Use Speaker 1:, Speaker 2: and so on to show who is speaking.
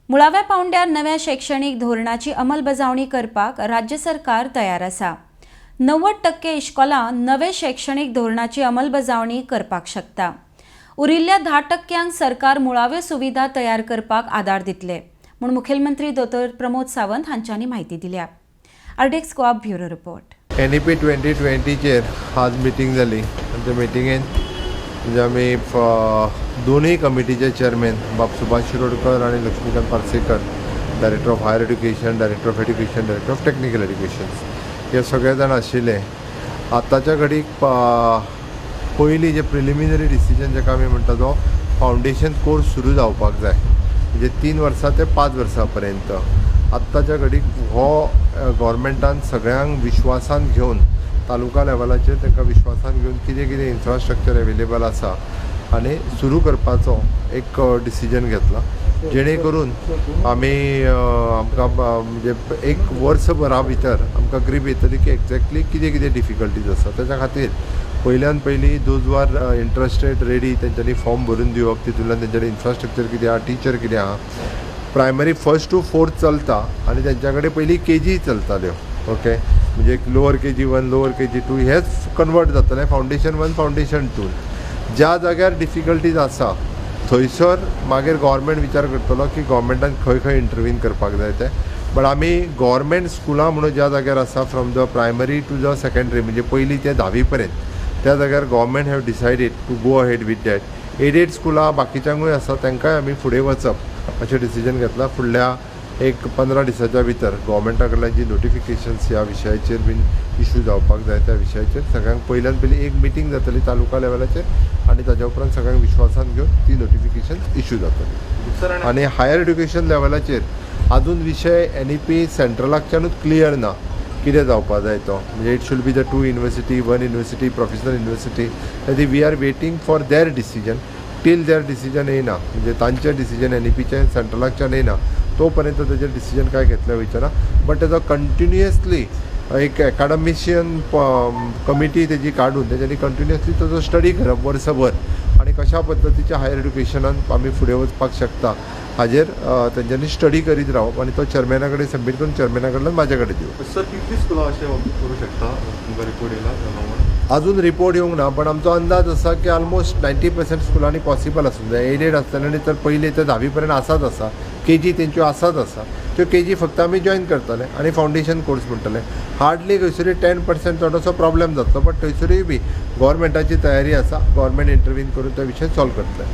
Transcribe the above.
Speaker 1: मुळाव्या पावंड्यार नव्या शैक्षणिक धोरणाची अंमलबजावणी करपाक राज्य सरकार तयार आसा। 90% इश्कोलां नवे शैक्षणिक धोरणाची अंमलबजावणी करपाक शकता। उरिल्ल्या 10%क सरकार मुळाव्यो सुविधा तयार करपाक आदार दितले म्हूण मुखेलमंत्री दोतोर प्रमोद सावंत हांच्यांनी म्हायती दिल्या। RDX Goa bureau report.
Speaker 2: NEP 2020 चेर आज मिटींग जाली आनी त्या मिटींगेंत आमी दोनूय कमिटीचे चेअरमॅन बाब सुभाष शिरोडकर आनी Laxmikant Parsekar, director of higher education, director of education, director of technical education, हे सगळे जाण आशिल्ले। आतांच्या घडीक पयलीं जे प्रिलिमिनरी डिसिजन जाका आमी म्हणटा तो फावंडेशन कोर्स सुरू जावपाक जाय, म्हणजे 3 वर्सां ते 5 वर्सां पर्यंत। आत्ताच्या घडीक हो गव्हर्मेंटान सगळ्यांक विश्वासान घेवन तालुका लेवलाचेर तांकां विश्वासान घेवन कितें कितें इन्फ्रास्ट्रक्चर अवेलेबल आसा आनी सुरू करपाचो एक डिसिजन घेतला, जेणे करून आमी आमकां म्हणजे एक वर्सभरा भितर आमकां ग्रीप येतली की एक्झॅक्टली कितें कितें डिफिकल्टीज आसा। त्याच्या खातीर पयल्यान पयलीं दोज वर इंट्रस्टेड रेडी तेंच्यांनी फॉर्म भरून दिवप, तितूंतल्यान तेंच्यांनी इन्फ्रास्ट्रक्चर कितें आहा, टीचर कितें आहा, प्रायमरी 1st to 4th चलता आनी तेंच्या कडेन पयलीं KG चलताल्यो, ओके, म्हणजे लोअर KG 1, लोअर KG 2 हेच कन्वर्ट जातलें फावंडेशन 1, फावंडेशन 2। ज्या जाग्यार डिफिकल्टीज आसा थंयसर मागीर गव्हर्मेंट विचार करतलो की गव्हर्मेंटान खंय खंय इंटरवीन करपाक जाय ते। बट आमी गव्हर्मेंट स्कुलां म्हणून ज्या जाग्यार आसा from the primary to the secondary, म्हणजे पयलीं ते 10वी पर्यंत, त्या जाग्यार government have decided to go ahead with that. Aided स्कुलां बाकीच्यांकूय आसा तांकांय आमी फुडें वचप अशें डिसिजन घेतला। फुडल्या एक 15 दिसाच्या भितर गव्हर्मेंटा कडल्यान जी नोटिफिकेशन्स ह्या विशयाचेर बीन इश्यू जावपाक जाय त्या विशयाचेर सगळ्यांक पयल्यान पयली एक मिटींग जातली तालुका लेवलाचेर आनी ताच्या उपरांत सगळ्यांक विश्वासान घेवन ती नोटिफिकेशन इश्यू जातली। आनी हायर एड्युकेशन लेवलाचेर अजून विशय NEP सेंट्रलाच्यानूच क्लियर ना कितें जावपाक जाय तो, म्हणजे it should be the 2 university, 1 university, professional university. We are waiting for their decision till their decision येना, म्हणजे तांचें डिसिजन NEPचें सेंट्रलाच्यान येना तो पर्यंत तेजेर डिसिजन काय घेतलें वयचना। बट तेजो कंटिन्युअसली एक एकाडमिशियन कमिटी तेजी काडून तेच्यांनी कंटिन्युअसली तेजो स्टडी करप वर्सभर आनी कशा पद्दतीच्या हायर एड्युकेशनान आमी फुडें वचपाक शकता हाजेर तेंच्यांनी स्टडी करीत रावप आनी तो चेअरमॅना कडेन सबमीट करून चेअरमॅना कडल्यान म्हाजे कडेन दिवप।
Speaker 3: सर कितली स्कुलां अशें करूं शकता? तुमकां रिपोर्ट येयला?
Speaker 2: अजून रिपोर्ट येवंक ना, पण आमचो अंदाज आसा की ऑलमोस्ट 90% स्कुलांनी पॉसिबल आसूंक जाय। एडेड आसतलें तर पयलीं ते 10वी पर्यंत आसाच आसा, KG तेंच्यो आसाच आसा, त्यो KG फक्त आमी जॉयन करतले आनी फावंडेशन कोर्स म्हणटले। हार्डली खंयसरी 10% थोडोसो प्रॉब्लेम जातलो, बट थंयसरूय बी गव्हर्मेंटाची तयारी आसा, गव्हर्मेंट इंटरवीन करून तो विशय सॉल्व करतले।